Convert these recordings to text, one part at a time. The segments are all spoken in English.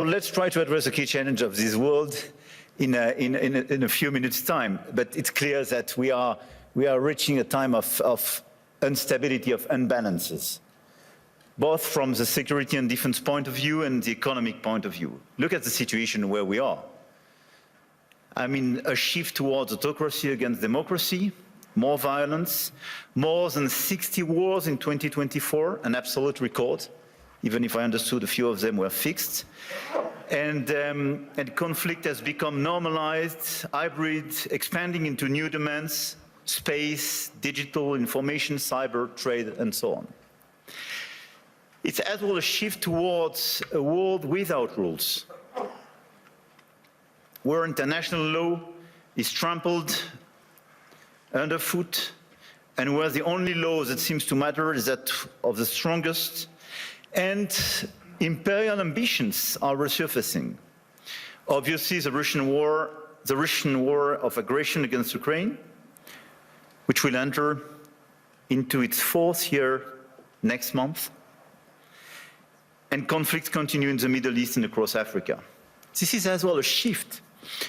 let's try to address the key challenge of this world in a few minutes' time. But it's clear that we are reaching a time of instability, of imbalances, both from the security and defense point of view and the economic point of view. Look at the situation where we are. I mean, a shift towards autocracy against democracy, more violence, more than 60 wars in 2024, an absolute record, even if I understood a few of them were fixed. And conflict has become normalized, hybrid, expanding into new domains, space, digital, information, cyber, trade, and so on. It's as well a shift towards a world without rules, where international law is trampled underfoot, and where the only law that seems to matter is that of the strongest, and imperial ambitions are resurfacing. Obviously, the Russian war of aggression against Ukraine, which will enter into its 4th year next month, and conflicts continue in the Middle East and across Africa. This is as well a shift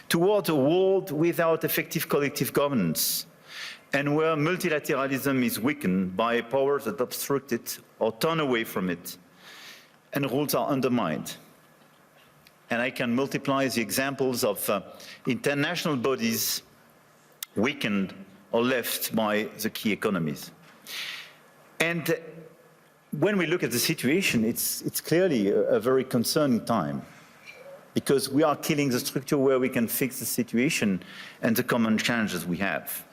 towards a world without effective collective governance, and where multilateralism is weakened by powers that obstruct it or turn away from it, and rules are undermined. And I can multiply the examples of international bodies weakened or left by the key economies. And when we look at the situation, it's clearly a very concerning time, because we are killing the structure where we can fix the situation and the common challenges we have.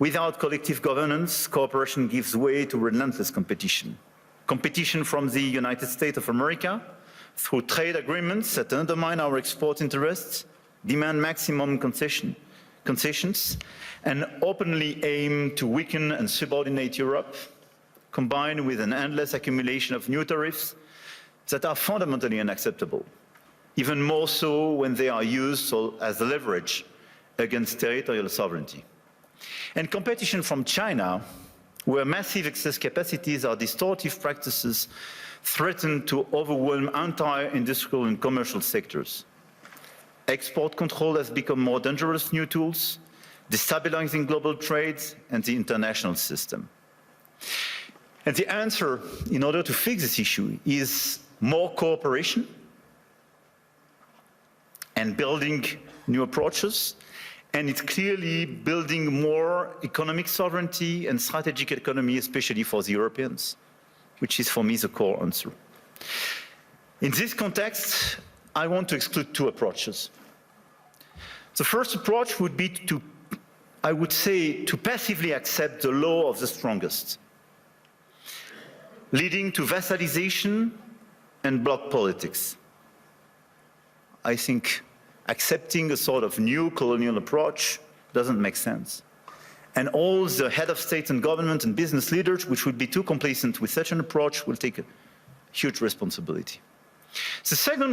Without collective governance, cooperation gives way to relentless competition. Competition from the United States of America through trade agreements that undermine our export interests, demand maximum concessions, and openly aim to weaken and subordinate Europe, combined with an endless accumulation of new tariffs that are fundamentally unacceptable, even more so when they are used as leverage against territorial sovereignty. And competition from China, where massive excess capacities or distortive practices threaten to overwhelm entire industrial and commercial sectors. Export control has become more dangerous new tools, destabilizing global trade and the international system. And the answer, in order to fix this issue, is more cooperation and building new approaches. And it's clearly building more economic sovereignty and strategic autonomy, especially for the Europeans, which is for me the core answer. In this context, I want to exclude 2 approaches. The first approach would be to, I would say, to passively accept the law of the strongest, leading to vassalization and bloc politics. I think accepting a sort of new colonial approach doesn't make sense. And all the head of state and government and business leaders, which would be too complacent with such an approach, will take a huge responsibility. The second